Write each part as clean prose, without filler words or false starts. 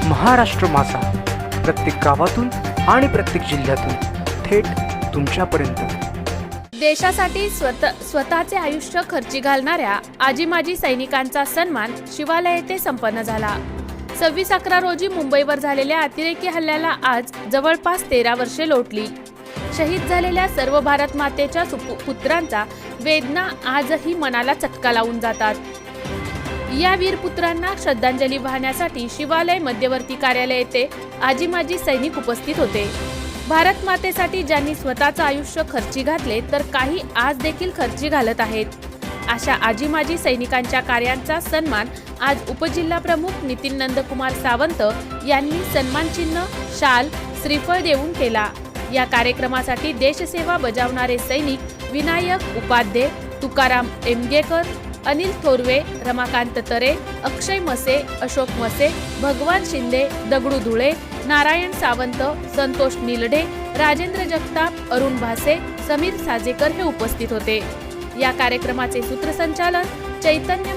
महाराष्ट्र माझा, प्रत्येक गावातून आणि प्रत्येक जिल्ह्यातून थेट तुमच्यापर्यंत। देशासाठी स्वतःचे आयुष्य खर्ची घालणाऱ्या आजी माजी सैनिकांचा सन्मान शिवालय येथे संपन्न झाला। 26/11 रोजी मुंबईवर झालेल्या अतिरेकी हल्ल्याला आज जवळपास 13 वर्षे लोटली। शहीद झालेल्या सर्व भारत मातेच्या पुत्रांचा वेदना आजही मनाला चटका लावून जातात। या वीरपुत्रांना श्रद्धांजली वाहण्यासाठी शिवालय मध्यवर्ती कार्यालय येथे आजी माजी सैनिक उपस्थित होते। भारत मातेसाठी ज्यांनी स्वतःचं आयुष्य खर्ची घातले तर काही आज देखील खर्ची घालत आहेत। अशा आजी माजी सैनिकांच्या कार्यांचा सन्मान आज उपजिल्हा प्रमुख नितीन नंदकुमार सावंत यांनी सन्मान चिन्ह, शाल, श्रीफळ देऊन केला। या कार्यक्रमासाठी देशसेवा बजावणारे सैनिक विनायक उपाध्ये, तुकाराम एमगेकर, अनिल थोरवे, रमाकांत तरे, अक्षय मसे, अशोक मसे, भगवान शिंदे, दगडू धुळे, नारायण सावंत, संतोष निलडे, राजेंद्र जगताप, अरुण भासे, समीर साजेकर हे उपस्थित होते। या कार्यक्रमाचे सूत्रसंचालन चैतन्य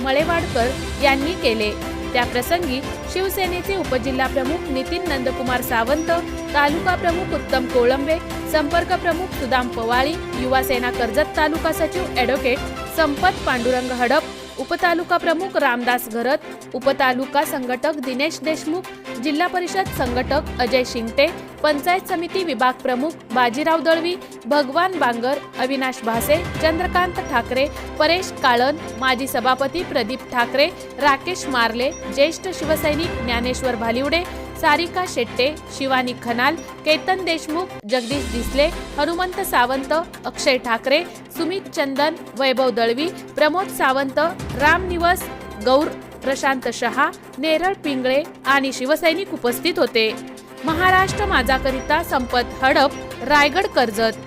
मळेवाडकर यांनी केले। त्या प्रसंगी शिवसेनेचे उपजिल्हा प्रमुख नितीन नंदकुमार सावंत, तालुका प्रमुख उत्तम कोळंबे, संपर्क प्रमुख सुदाम पवाळी, युवा सेना कर्जत तालुका सचिव ॲडव्होकेट संपत पांडुरंग हडप, उपतालुका प्रमुख रामदास घरत, उपतालुका संघटक दिनेश देशमुख, जिल्हा परिषद संघटक अजय शिंगटे, पंचायत समिती विभाग प्रमुख बाजीराव दळवी, भगवान बांगर, अविनाश भासे, चंद्रकांत ठाकरे, परेश काळन, माजी सभापती प्रदीप ठाकरे, राकेश मारले, ज्येष्ठ शिवसैनिक ज्ञानेश्वर भालिवडे, सारिका शेट्टे, शिवानी खनाल, केतन देशमुख, जगदीश दिसले, हनुमंत सावंत, अक्षय ठाकरे, सुमित चंदन, वैभव दळवी, प्रमोद सावंत, राम निवस, गौर प्रशांत शहा, नेरळ पिंगळे आणि शिवसैनिक उपस्थित होते। महाराष्ट्र माझाकरिता संपत हडप, रायगड कर्जत।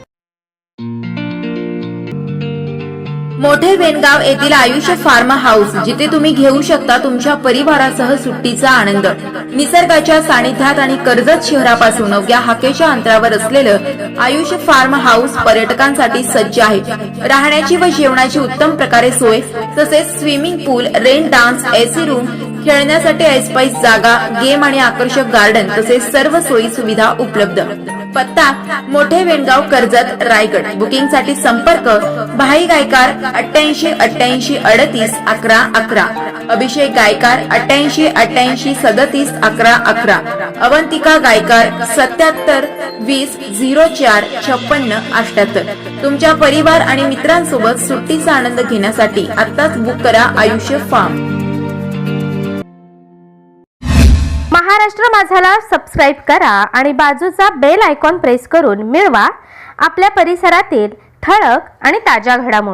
मोठे वेनगाव येथील आयुष फार्म हाऊस, जिथे तुम्ही घेऊ शकता तुमच्या परिवारासह सुट्टीचा आनंद। निसर्गाच्या सानिध्यात आणि कर्जत शहरापासून अवघ्या हाकेच्या अंतरावर असलेलं आयुष फार्म हाऊस पर्यटकांसाठी सज्ज आहे। राहण्याची व जेवणाची उत्तम प्रकारे सोय, तसेच स्विमिंग पूल, रेन डान्स, एसी रूम, खेळण्यासाठी ऐसपैस जागा, गेम आणि आकर्षक गार्डन तसेच सर्व सोयी सुविधा उपलब्ध। पत्ता मोठे वेनगाव कर्जत रायगड। बुकिंग साठी संपर्क भाई गायकार 88 88 38 11 11, अभिषेक गायकार 88 88 37 11 11, अवंतिका गायकार 77 20 04 56 78। तुमच्या परिवार आणि मित्रांसोबत सुट्टीचा आनंद घेण्यासाठी आत्ताच बुक करा आयुष्य फार्म। महाराष्ट्र माझाला सबस्क्राइब करा आणि बाजूचा बेल आयकॉन प्रेस करून मिळवा आपल्या परिसरातील ठळक आणि ताज्या घडामोडी।